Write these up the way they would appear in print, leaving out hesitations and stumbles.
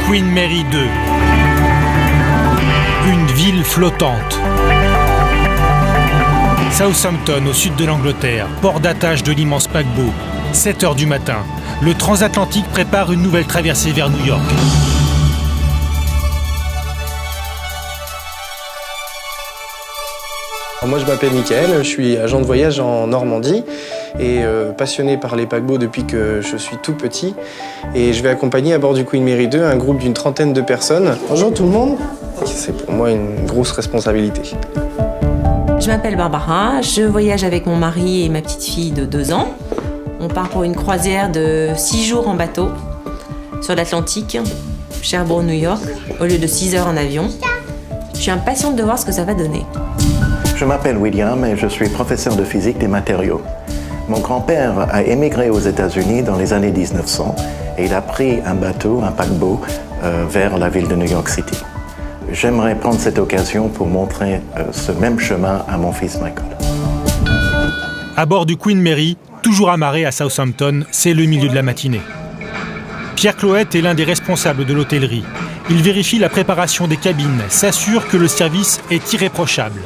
Queen Mary 2. Une ville flottante. Southampton, au sud de l'Angleterre, port d'attache de l'immense paquebot. 7 heures du matin, le transatlantique prépare une nouvelle traversée vers New York. Moi je m'appelle Mickaël, je suis agent de voyage en Normandie et passionné par les paquebots depuis que je suis tout petit. Et je vais accompagner à bord du Queen Mary 2 un groupe d'une trentaine de personnes. Bonjour tout le monde. C'est pour moi une grosse responsabilité. Je m'appelle Barbara, je voyage avec mon mari et ma petite fille de 2 ans. On part pour une croisière de 6 jours en bateau sur l'Atlantique, Cherbourg, New York, au lieu de 6 heures en avion. Je suis impatiente de voir ce que ça va donner. Je m'appelle William et je suis professeur de physique des matériaux. Mon grand-père a émigré aux États-Unis dans les années 1900 et il a pris un bateau, un paquebot, vers la ville de New York City. J'aimerais prendre cette occasion pour montrer ce même chemin à mon fils Michael. À bord du Queen Mary, toujours amarré à Southampton, c'est le milieu de la matinée. Pierre Cloët est l'un des responsables de l'hôtellerie. Il vérifie la préparation des cabines, s'assure que le service est irréprochable.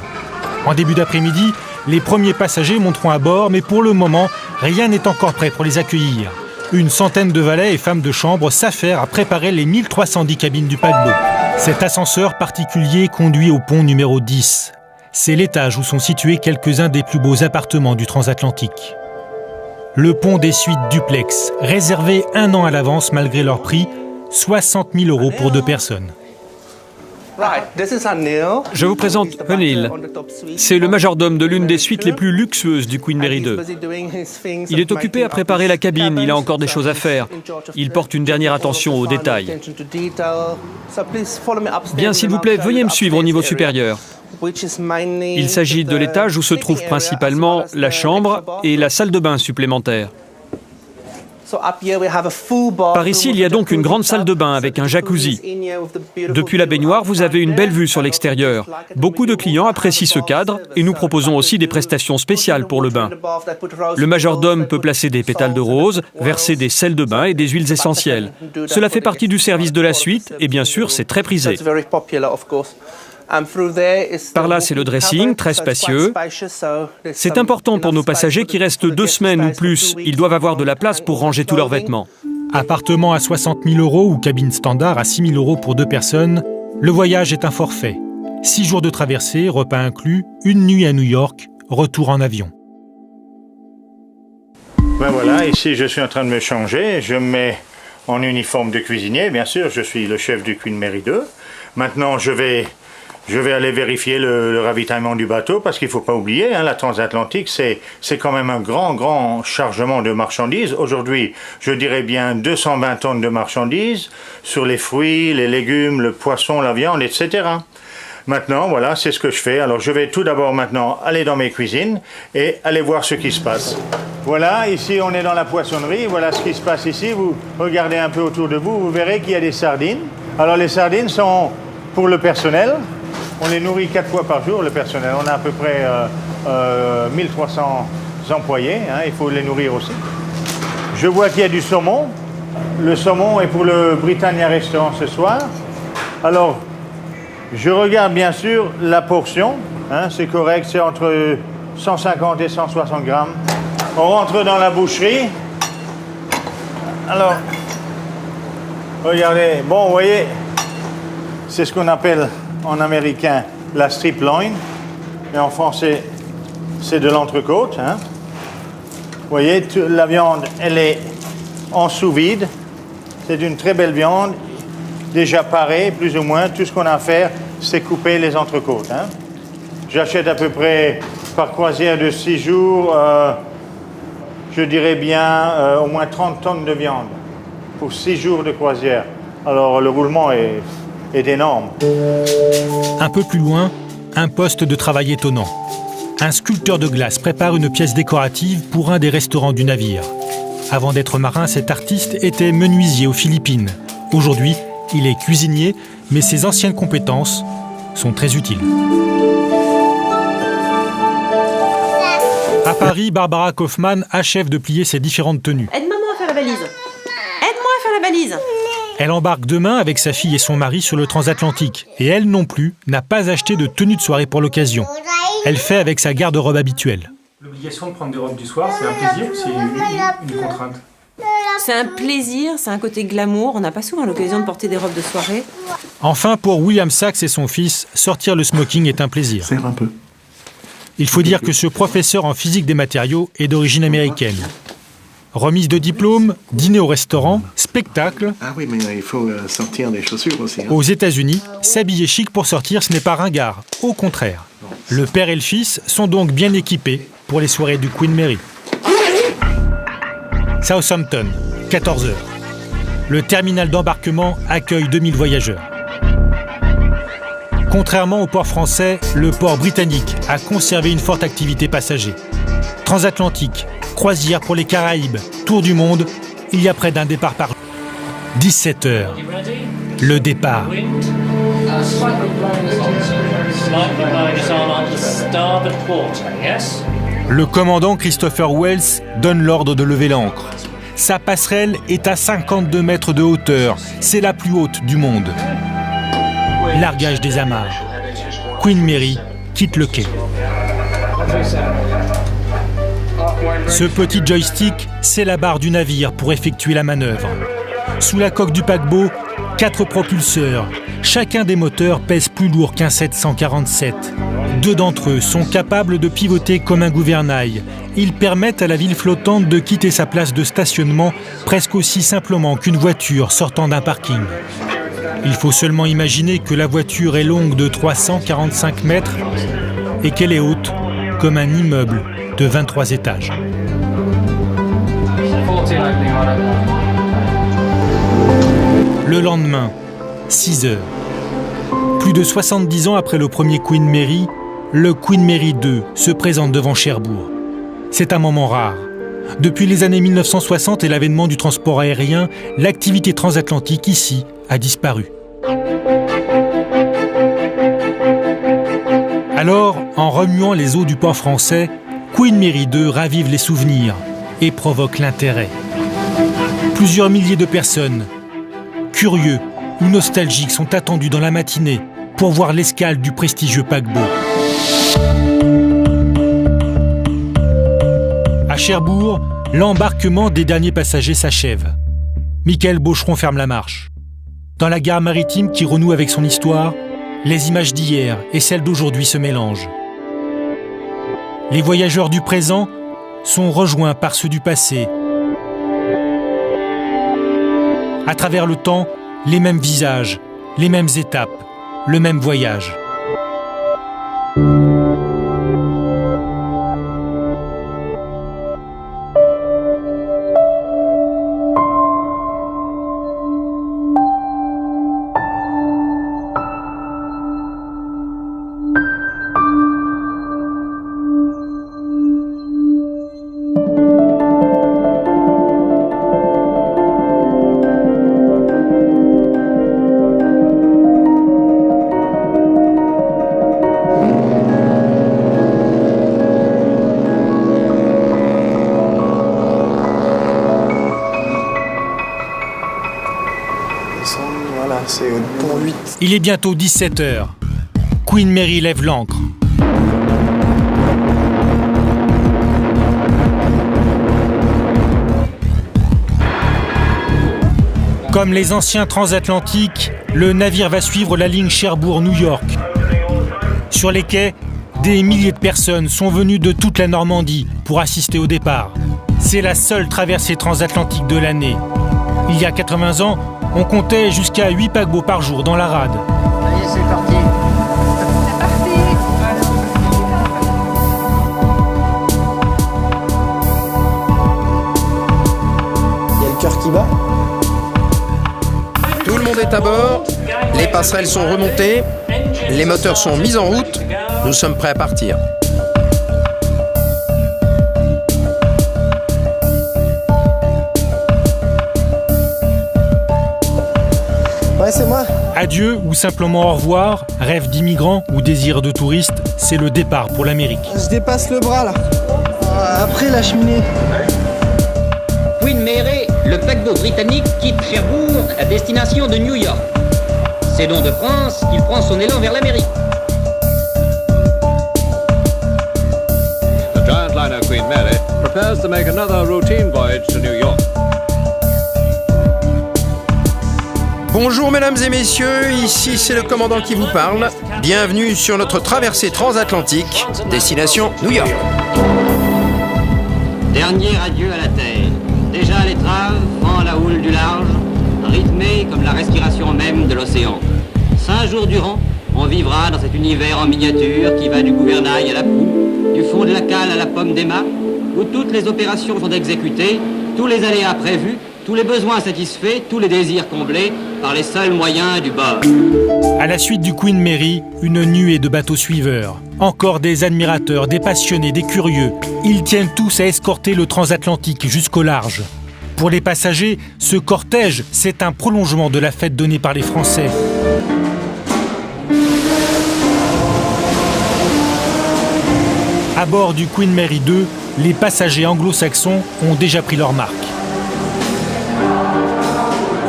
En début d'après-midi, les premiers passagers monteront à bord, mais pour le moment, rien n'est encore prêt pour les accueillir. Une centaine de valets et femmes de chambre s'affairent à préparer les 1310 cabines du paquebot. Cet ascenseur particulier conduit au pont numéro 10. C'est l'étage où sont situés quelques-uns des plus beaux appartements du transatlantique. Le pont des suites duplex, réservé 1 an à l'avance malgré leur prix, 60 000 € pour 2 personnes. Je vous présente Anil. C'est le majordome de l'une des suites les plus luxueuses du Queen Mary 2. Il est occupé à préparer la cabine, il a encore des choses à faire. Il porte une dernière attention aux détails. Bien, s'il vous plaît, veuillez me suivre au niveau supérieur. Il s'agit de l'étage où se trouvent principalement la chambre et la salle de bain supplémentaire. Par ici, il y a donc une grande salle de bain avec un jacuzzi. Depuis la baignoire, vous avez une belle vue sur l'extérieur. Beaucoup de clients apprécient ce cadre et nous proposons aussi des prestations spéciales pour le bain. Le majordome peut placer des pétales de rose, verser des sels de bain et des huiles essentielles. Cela fait partie du service de la suite et bien sûr, c'est très prisé. Par là, c'est le dressing, très spacieux. C'est important pour nos passagers qui restent 2 semaines ou plus. Ils doivent avoir de la place pour ranger tous leurs vêtements. Appartement à 60 000 € ou cabine standard à 6 000 € pour 2 personnes, le voyage est un forfait. 6 jours de traversée, repas inclus, 1 nuit à New York, retour en avion. Ben voilà, ici je suis en train de me changer. Je me mets en uniforme de cuisinier. Bien sûr, je suis le chef du Queen Mary 2. Maintenant, je vais aller vérifier le ravitaillement du bateau parce qu'il ne faut pas oublier, la transatlantique, c'est quand même un grand chargement de marchandises. Aujourd'hui, je dirais bien 220 tonnes de marchandises sur les fruits, les légumes, le poisson, la viande, etc. Maintenant, voilà, c'est ce que je fais. Alors, je vais tout d'abord maintenant aller dans mes cuisines et aller voir ce qui se passe. Voilà, ici, on est dans la poissonnerie. Voilà ce qui se passe ici. Vous regardez un peu autour de vous, vous verrez qu'il y a des sardines. Alors, les sardines sont pour le personnel. On les nourrit 4 fois par jour, le personnel. On a à peu près 1300 employés, il faut les nourrir aussi. Je vois qu'il y a du saumon. Le saumon est pour le Britannia Restaurant ce soir. Alors, je regarde bien sûr la portion. C'est correct, c'est entre 150 et 160 grammes. On rentre dans la boucherie. Alors, regardez. Bon, vous voyez, c'est ce qu'on appelle en américain la strip loin, et en français c'est de l'entrecôte. Vous voyez, la viande elle est en sous-vide, c'est une très belle viande, déjà parée plus ou moins. Tout ce qu'on a à faire c'est couper les entrecôtes. J'achète à peu près par croisière de 6 jours je dirais bien au moins 30 tonnes de viande pour 6 jours de croisière. Alors le roulement est énorme. Un peu plus loin, un poste de travail étonnant. Un sculpteur de glace prépare une pièce décorative pour un des restaurants du navire. Avant d'être marin, cet artiste était menuisier aux Philippines. Aujourd'hui, il est cuisinier, mais ses anciennes compétences sont très utiles. À Paris, Barbara Kaufmann achève de plier ses différentes tenues. Aide maman à faire la valise. Aide-moi à faire la valise. Elle embarque demain avec sa fille et son mari sur le transatlantique. Et elle non plus n'a pas acheté de tenue de soirée pour l'occasion. Elle fait avec sa garde-robe habituelle. L'obligation de prendre des robes du soir, c'est un plaisir ou c'est une contrainte ? C'est un plaisir, c'est un côté glamour. On n'a pas souvent l'occasion de porter des robes de soirée. Enfin, pour William Sachs et son fils, sortir le smoking est un plaisir. Serre un peu. Il faut dire que ce professeur en physique des matériaux est d'origine américaine. Remise de diplôme, dîner au restaurant, spectacle. Ah oui, mais il faut sortir des chaussures aussi. Hein. Aux États-Unis, s'habiller chic pour sortir, ce n'est pas ringard. Au contraire. Le père et le fils sont donc bien équipés pour les soirées du Queen Mary. Southampton, 14h. Le terminal d'embarquement accueille 2000 voyageurs. Contrairement au port français, le port britannique a conservé une forte activité passager. Transatlantique, croisière pour les Caraïbes, tour du monde, il y a près d'un départ par jour. 17h. Le départ. Le commandant Christopher Wells donne l'ordre de lever l'ancre. Sa passerelle est à 52 mètres de hauteur. C'est la plus haute du monde. Largage des amarres. Queen Mary quitte le quai. Ce petit joystick, c'est la barre du navire pour effectuer la manœuvre. Sous la coque du paquebot, 4 propulseurs. Chacun des moteurs pèse plus lourd qu'un 747. 2 d'entre eux sont capables de pivoter comme un gouvernail. Ils permettent à la ville flottante de quitter sa place de stationnement presque aussi simplement qu'une voiture sortant d'un parking. Il faut seulement imaginer que la voiture est longue de 345 mètres et qu'elle est haute comme un immeuble de 23 étages. Le lendemain, 6 heures. Plus de 70 ans après le premier Queen Mary, le Queen Mary II se présente devant Cherbourg. C'est un moment rare. Depuis les années 1960 et l'avènement du transport aérien, l'activité transatlantique ici a disparu. Alors, en remuant les eaux du port français, Queen Mary II ravive les souvenirs et provoque l'intérêt. Plusieurs milliers de personnes, curieux ou nostalgiques, sont attendus dans la matinée pour voir l'escale du prestigieux paquebot. À Cherbourg, l'embarquement des derniers passagers s'achève. Michael Bocheron ferme la marche. Dans la gare maritime qui renoue avec son histoire, les images d'hier et celles d'aujourd'hui se mélangent. Les voyageurs du présent sont rejoints par ceux du passé. À travers le temps, les mêmes visages, les mêmes étapes, le même voyage. Voilà, c'est au pont 8. Il est bientôt 17h. Queen Mary lève l'ancre. Comme les anciens transatlantiques, le navire va suivre la ligne Cherbourg-New York. Sur les quais, des milliers de personnes sont venues de toute la Normandie pour assister au départ. C'est la seule traversée transatlantique de l'année. Il y a 80 ans, on comptait jusqu'à 8 paquebots par jour dans la rade. Allez, c'est parti. qui bat. Tout le monde est à bord, les passerelles sont remontées, les moteurs sont mis en route, nous sommes prêts à partir. Ouais, c'est moi. Adieu ou simplement au revoir, rêve d'immigrant ou désir de touriste, c'est le départ pour l'Amérique. Je dépasse le bras là. Après la cheminée. Queen Mary, le paquebot britannique quitte Cherbourg à destination de New York. C'est donc de France qu'il prend son élan vers l'Amérique. The giant liner Queen Mary prepares to make another routine voyage to New York. Bonjour mesdames et messieurs, ici c'est le commandant qui vous parle. Bienvenue sur notre traversée transatlantique, destination New York. Dernier adieu à la Terre. Déjà à l'étrave, prend la houle du large, rythmée comme la respiration même de l'océan. 5 jours durant, on vivra dans cet univers en miniature qui va du gouvernail à la proue, du fond de la cale à la pomme des mâts, où toutes les opérations sont exécutées, tous les aléas prévus, tous les besoins satisfaits, tous les désirs comblés par les seuls moyens du bord. À la suite du Queen Mary, une nuée de bateaux suiveurs. Encore des admirateurs, des passionnés, des curieux. Ils tiennent tous à escorter le transatlantique jusqu'au large. Pour les passagers, ce cortège, c'est un prolongement de la fête donnée par les Français. À bord du Queen Mary 2, les passagers anglo-saxons ont déjà pris leur marque.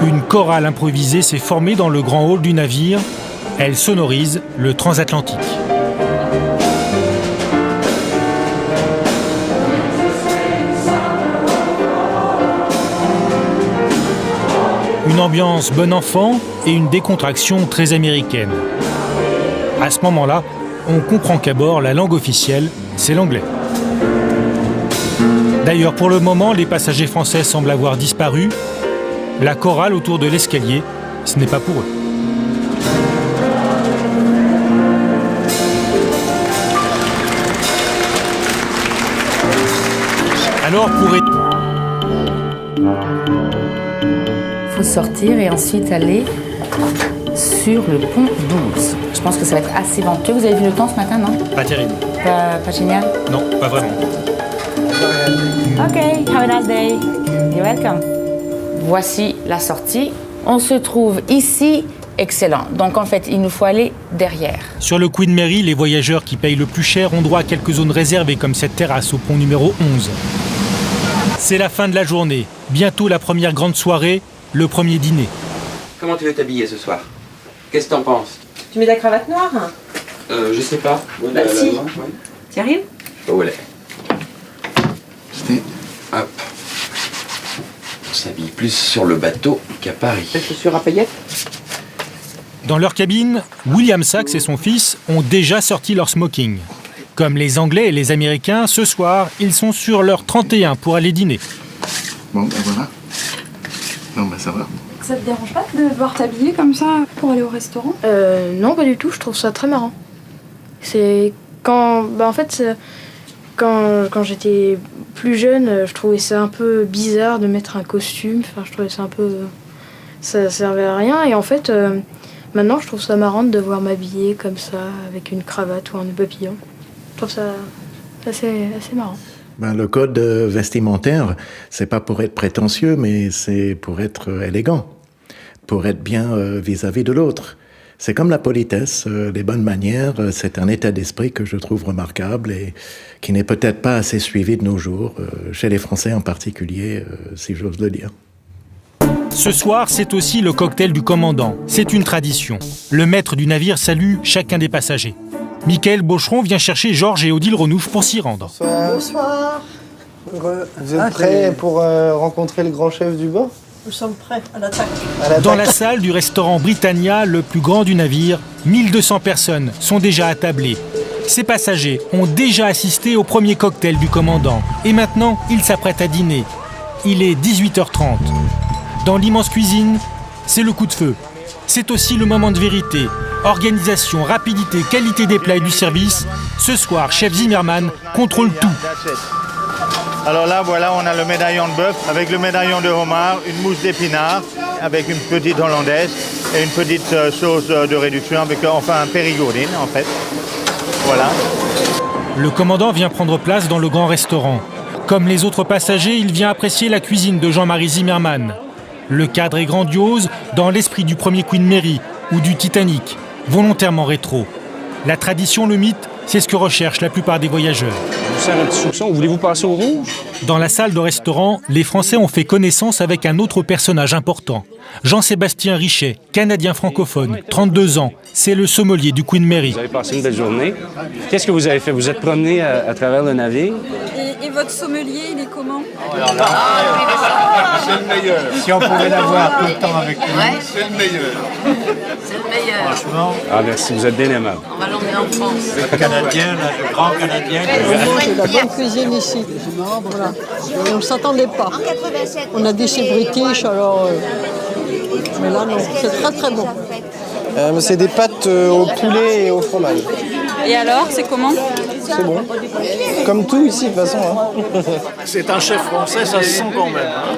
Une chorale improvisée s'est formée dans le grand hall du navire. Elle sonorise le transatlantique. Une ambiance bon enfant et une décontraction très américaine. À ce moment-là, on comprend qu'à bord, la langue officielle, c'est l'anglais. D'ailleurs, pour le moment, les passagers français semblent avoir disparu. La chorale autour de l'escalier, ce n'est pas pour eux. Alors pour... Il faut sortir et ensuite aller sur le pont 12. Je pense que ça va être assez venteux. Vous avez vu le temps ce matin, non? Pas terrible. Pas génial? Non, pas vraiment. Ok, have a nice day. You're welcome. Voici la sortie. On se trouve ici, excellent. Donc en fait, il nous faut aller derrière. Sur le Queen Mary, les voyageurs qui payent le plus cher ont droit à quelques zones réservées comme cette terrasse au pont numéro 11. C'est la fin de la journée. Bientôt la première grande soirée, le premier dîner. Comment tu veux t'habiller ce soir? Qu'est-ce que t'en penses? Tu mets ta cravate noire? Je sais pas. Bah si. Ouais. Tu arrives? Oh, ouais. Hop. On s'habille plus sur le bateau qu'à Paris. Les chaussures à paillettes? Dans leur cabine, William Sachs et son fils ont déjà sorti leur smoking. Comme les Anglais et les Américains, ce soir, ils sont sur leur 31 pour aller dîner. Bon, ben voilà. Non, ben ça va. Ça te dérange pas de devoir t'habiller comme ça pour aller au restaurant? Non, pas du tout, je trouve ça très marrant. C'est quand... en fait, quand j'étais plus jeune, je trouvais ça un peu bizarre de mettre un costume. Enfin, je trouvais ça un peu... Ça servait à rien. Et en fait, maintenant, je trouve ça marrant de devoir m'habiller comme ça, avec une cravate ou un nœud papillon. Je trouve ça assez marrant. Ben, le code vestimentaire, c'est pas pour être prétentieux, mais c'est pour être élégant, pour être bien vis-à-vis de l'autre. C'est comme la politesse, les bonnes manières, c'est un état d'esprit que je trouve remarquable et qui n'est peut-être pas assez suivi de nos jours, chez les Français en particulier, si j'ose le dire. Ce soir, c'est aussi le cocktail du commandant. C'est une tradition. Le maître du navire salue chacun des passagers. Michael Bocheron vient chercher Georges et Odile Renouf pour s'y rendre. Bonsoir. Vous êtes prêts pour rencontrer le grand chef du bord? Nous sommes prêts à l'attaque. Dans la salle du restaurant Britannia, le plus grand du navire, 1200 personnes sont déjà attablées. Ces passagers ont déjà assisté au premier cocktail du commandant. Et maintenant, ils s'apprêtent à dîner. Il est 18h30. Dans l'immense cuisine, c'est le coup de feu. C'est aussi le moment de vérité. Organisation, rapidité, qualité des plats et du service. Ce soir, chef Zimmerman contrôle tout. Alors là, voilà, on a le médaillon de bœuf avec le médaillon de homard, une mousse d'épinards avec une petite hollandaise et une petite sauce de réduction avec enfin un périgourdine en fait. Voilà. Le commandant vient prendre place dans le grand restaurant. Comme les autres passagers, il vient apprécier la cuisine de Jean-Marie Zimmermann. Le cadre est grandiose, dans l'esprit du premier Queen Mary ou du Titanic, volontairement rétro. La tradition, le mythe, c'est ce que recherchent la plupart des voyageurs. Je vous sers un petit soupçon, voulez-vous passer au rouge? Dans la salle de restaurant, les Français ont fait connaissance avec un autre personnage important. Jean-Sébastien Richet, Canadien francophone, 32 ans. C'est le sommelier du Queen Mary. Vous avez passé une belle journée. Qu'est-ce que vous avez fait? Vous êtes promené à travers le navire? Et votre sommelier, il est comment? C'est le meilleur. Si on pouvait l'avoir tout le temps avec nous, c'est le meilleur. C'est le meilleur. Franchement. Ah merci, vous êtes bien aimable. On va l'emmener en France. Le Canadien, là, le grand Canadien. On mange de la bonne cuisine ici. Voilà. Et on ne s'attendait pas. On a dit c'est british, alors... mais là, non. C'est très très bon. C'est des pâtes au poulet et au fromage. Et alors, c'est comment? C'est bon. Comme tout ici, de toute façon. Hein. C'est un chef français, ça se sent quand même. Hein.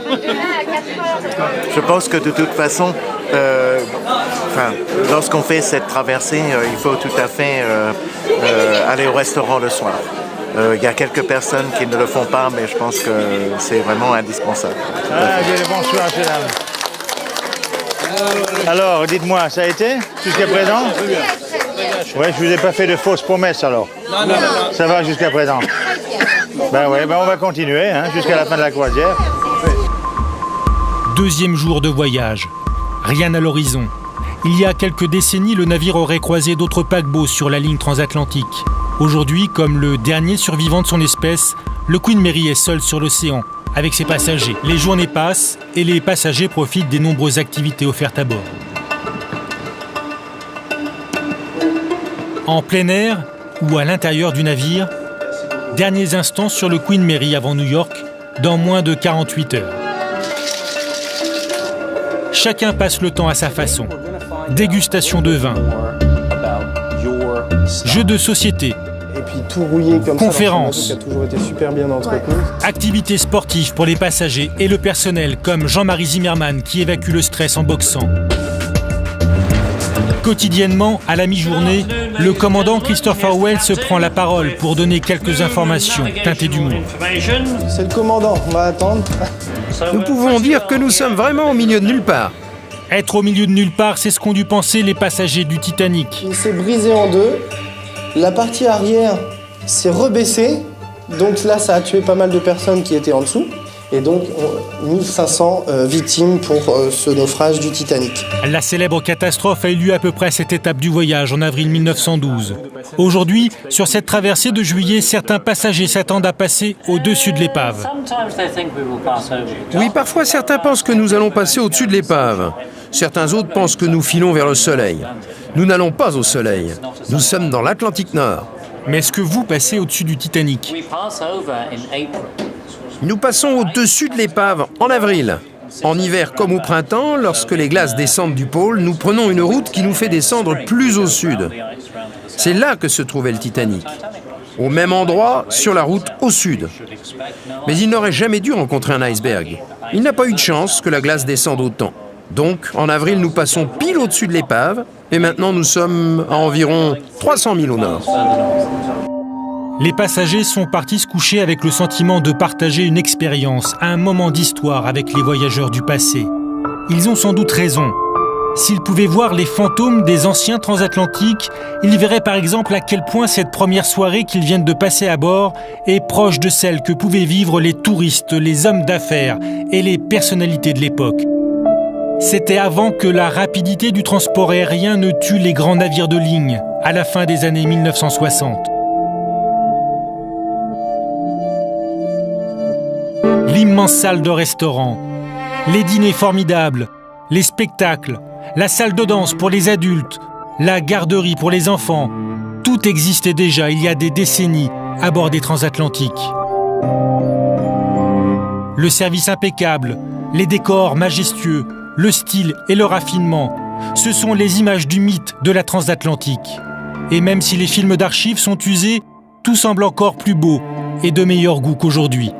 Je pense que de toute façon, lorsqu'on fait cette traversée, il faut tout à fait aller au restaurant le soir. Il y a quelques personnes qui ne le font pas, mais je pense que c'est vraiment indispensable. Bonsoir, mesdames. Alors, dites-moi, ça a été jusqu'à présent? Oui, je vous ai pas fait de fausses promesses alors. Non. Ça va jusqu'à présent. Ben oui, on va continuer jusqu'à la fin de la croisière. Deuxième jour de voyage. Rien à l'horizon. Il y a quelques décennies, le navire aurait croisé d'autres paquebots sur la ligne transatlantique. Aujourd'hui, comme le dernier survivant de son espèce, le Queen Mary est seul sur l'océan, avec ses passagers. Les journées passent et les passagers profitent des nombreuses activités offertes à bord. En plein air ou à l'intérieur du navire, derniers instants sur le Queen Mary avant New York, dans moins de 48 heures. Chacun passe le temps à sa façon. Dégustation de vin, jeux de société, et puis tout rouillé comme conférences, ça, qui a toujours été super bien entretenu. Activités sportives pour les passagers et le personnel, comme Jean-Marie Zimmermann qui évacue le stress en boxant. Quotidiennement, à la mi-journée, le commandant Christopher Wells se prend la parole pour donner quelques informations teintées d'humour. C'est le commandant, on va attendre. Nous pouvons dire que nous sommes vraiment au milieu de nulle part. Être au milieu de nulle part, c'est ce qu'ont dû penser les passagers du Titanic. Il s'est brisé en deux. La partie arrière s'est rebaissée. Donc là, ça a tué pas mal de personnes qui étaient en dessous. Et donc, 1500 victimes pour ce naufrage du Titanic. La célèbre catastrophe a eu lieu à peu près à cette étape du voyage, en avril 1912. Aujourd'hui, sur cette traversée de juillet, certains passagers s'attendent à passer au-dessus de l'épave. Oui, parfois certains pensent que nous allons passer au-dessus de l'épave. Certains autres pensent que nous filons vers le soleil. Nous n'allons pas au soleil. Nous sommes dans l'Atlantique Nord. Mais est-ce que vous passez au-dessus du Titanic ? Nous passons au-dessus de l'épave en avril. En hiver comme au printemps, lorsque les glaces descendent du pôle, nous prenons une route qui nous fait descendre plus au sud. C'est là que se trouvait le Titanic. Au même endroit, sur la route au sud. Mais il n'aurait jamais dû rencontrer un iceberg. Il n'a pas eu de chance que la glace descende autant. Donc, en avril, nous passons pile au-dessus de l'épave, et maintenant nous sommes à environ 300 000 au nord. Les passagers sont partis se coucher avec le sentiment de partager une expérience, un moment d'histoire avec les voyageurs du passé. Ils ont sans doute raison. S'ils pouvaient voir les fantômes des anciens transatlantiques, ils verraient par exemple à quel point cette première soirée qu'ils viennent de passer à bord est proche de celle que pouvaient vivre les touristes, les hommes d'affaires et les personnalités de l'époque. C'était avant que la rapidité du transport aérien ne tue les grands navires de ligne, à la fin des années 1960. L'immense salle de restaurant, les dîners formidables, les spectacles, la salle de danse pour les adultes, la garderie pour les enfants, tout existait déjà il y a des décennies à bord des transatlantiques. Le service impeccable, les décors majestueux, le style et le raffinement, ce sont les images du mythe de la transatlantique. Et même si les films d'archives sont usés, tout semble encore plus beau et de meilleur goût qu'aujourd'hui.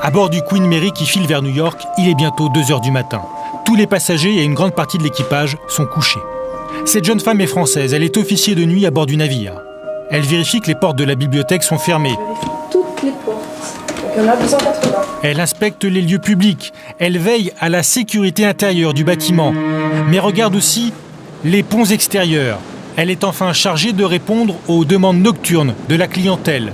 À bord du Queen Mary qui file vers New York, il est bientôt 2h du matin. Tous les passagers et une grande partie de l'équipage sont couchés. Cette jeune femme est française, elle est officier de nuit à bord du navire. Elle vérifie que les portes de la bibliothèque sont fermées. Toutes les portes. Donc il y en a 280. Elle inspecte les lieux publics, elle veille à la sécurité intérieure du bâtiment, mais regarde aussi les ponts extérieurs. Elle est enfin chargée de répondre aux demandes nocturnes de la clientèle.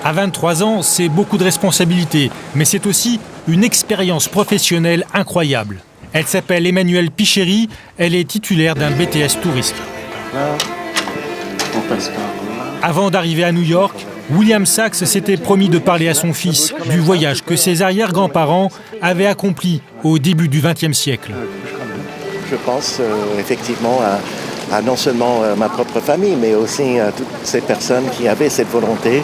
À 23 ans, c'est beaucoup de responsabilités, mais c'est aussi une expérience professionnelle incroyable. Elle s'appelle Emmanuelle Picheri, elle est titulaire d'un BTS touriste. Avant d'arriver à New York, William Sachs s'était promis de parler à son fils du voyage que ses arrière-grands-parents avaient accompli au début du XXe siècle. Je pense effectivement à non seulement ma propre famille, mais aussi à toutes ces personnes qui avaient cette volonté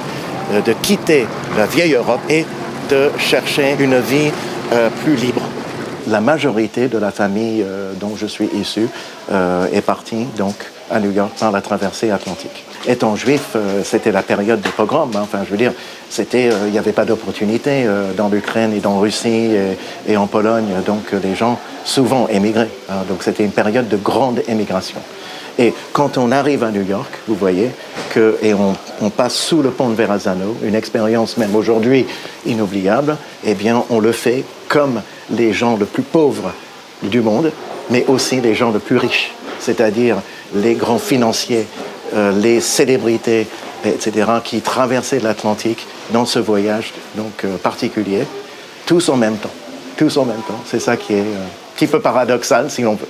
de quitter la vieille Europe et de chercher une vie plus libre. La majorité de la famille dont je suis issu est partie donc à New York par la traversée atlantique. Étant juif, c'était la période des pogroms. Enfin, je veux dire, il n'y avait pas d'opportunité dans l'Ukraine et dans la Russie et en Pologne. Donc, les gens souvent émigraient. Donc, c'était une période de grande émigration. Et quand on arrive à New York, vous voyez, on passe sous le pont de Verrazano, une expérience même aujourd'hui inoubliable, eh bien, on le fait comme les gens les plus pauvres du monde, mais aussi les gens les plus riches, c'est-à-dire les grands financiers, les célébrités, etc., qui traversaient l'Atlantique dans ce voyage donc, particulier, tous en même temps. Tous en même temps. C'est ça qui est un petit peu paradoxal, si l'on veut.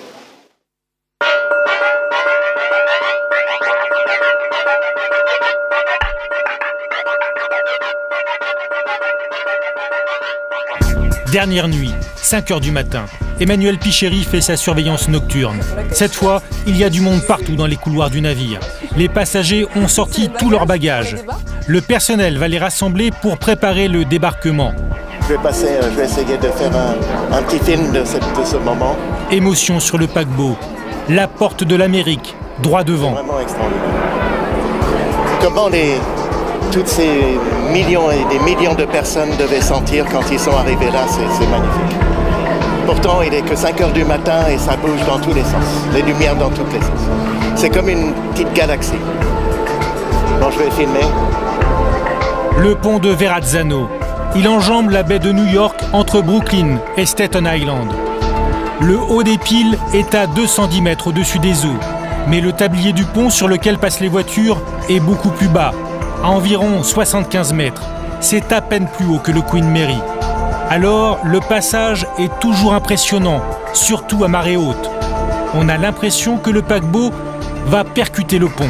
Dernière nuit, 5h du matin, Emmanuelle Picheri fait sa surveillance nocturne. Cette fois, il y a du monde partout dans les couloirs du navire. Les passagers ont sorti tous leurs bagages. Le personnel va les rassembler pour préparer le débarquement. Je vais essayer de faire un petit film de ce moment. Émotion sur le paquebot. La porte de l'Amérique, droit devant. C'est vraiment extraordinaire. Comment toutes ces millions et des millions de personnes devaient sentir quand ils sont arrivés là, c'est magnifique. Pourtant, il n'est que 5h du matin et ça bouge dans tous les sens. Les lumières dans tous les sens. C'est comme une petite galaxie. Bon, je vais filmer. Le pont de Verrazzano. Il enjambe la baie de New York entre Brooklyn et Staten Island. Le haut des piles est à 210 mètres au-dessus des eaux. Mais le tablier du pont sur lequel passent les voitures est beaucoup plus bas, à environ 75 mètres. C'est à peine plus haut que le Queen Mary. Alors, le passage est toujours impressionnant, surtout à marée haute. On a l'impression que le paquebot va percuter le pont.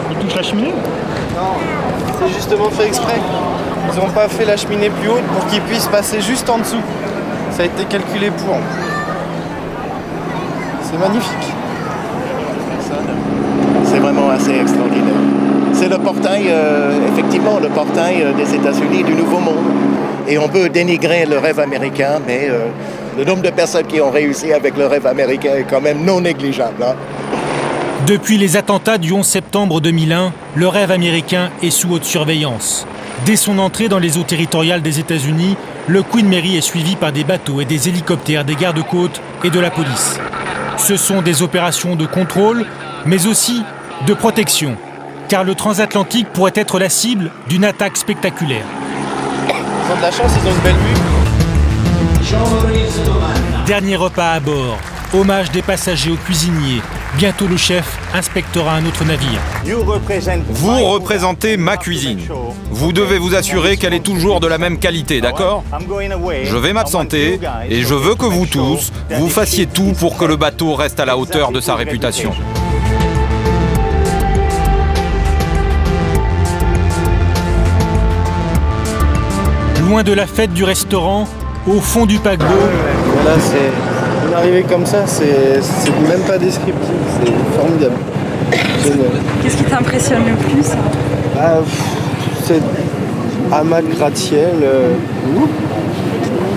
Il touche la cheminée? Non, c'est justement fait exprès. Ils n'ont pas fait la cheminée plus haute pour qu'ils puissent passer juste en dessous. Ça a été calculé pour. C'est magnifique. C'est vraiment assez extraordinaire. C'est le portail, effectivement, le portail des États-Unis, du Nouveau Monde. Et on peut dénigrer le rêve américain, mais le nombre de personnes qui ont réussi avec le rêve américain est quand même non négligeable. Hein. Depuis les attentats du 11 septembre 2001, le rêve américain est sous haute surveillance. Dès son entrée dans les eaux territoriales des États-Unis, le Queen Mary est suivi par des bateaux et des hélicoptères des gardes-côtes et de la police. Ce sont des opérations de contrôle, mais aussi de protection, car le transatlantique pourrait être la cible d'une attaque spectaculaire. Ils ont de la chance, ils ont une belle vue. Dernier repas à bord, hommage des passagers aux cuisiniers. Bientôt le chef inspectera un autre navire. Vous représentez ma cuisine. Vous devez vous assurer qu'elle est toujours de la même qualité, d'accord? Je vais m'absenter et je veux que vous tous, vous fassiez tout pour que le bateau reste à la hauteur de sa réputation. Loin de la fête du restaurant, au fond du paquebot. Voilà, c'est une arrivée comme ça, c'est même pas descriptif, c'est formidable. Génial. Qu'est-ce qui t'impressionne le plus? C'est amas de gratte-ciel,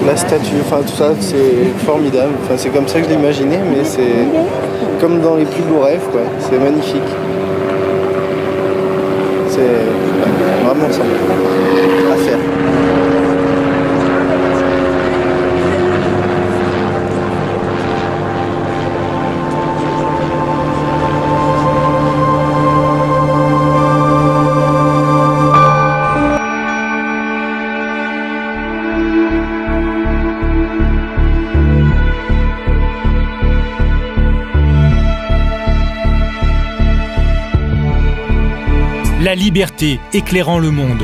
la statue, enfin tout ça, c'est formidable. Enfin, c'est comme ça que je l'imaginais, mais c'est comme dans les plus beaux rêves, quoi. C'est magnifique. C'est vraiment ça à faire. La liberté éclairant le monde.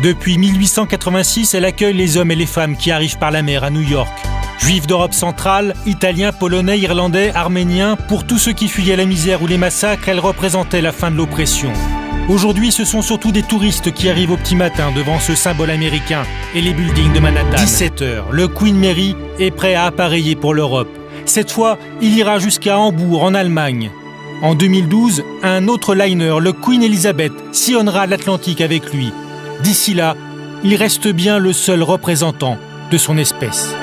Depuis 1886, elle accueille les hommes et les femmes qui arrivent par la mer à New York. Juifs d'Europe centrale, Italiens, Polonais, Irlandais, Arméniens, pour tous ceux qui fuyaient la misère ou les massacres, elle représentait la fin de l'oppression. Aujourd'hui, ce sont surtout des touristes qui arrivent au petit matin devant ce symbole américain et les buildings de Manhattan. 17h, le Queen Mary est prêt à appareiller pour l'Europe. Cette fois, il ira jusqu'à Hambourg, en Allemagne. En 2012, un autre liner, le Queen Elizabeth, sillonnera l'Atlantique avec lui. D'ici là, il reste bien le seul représentant de son espèce.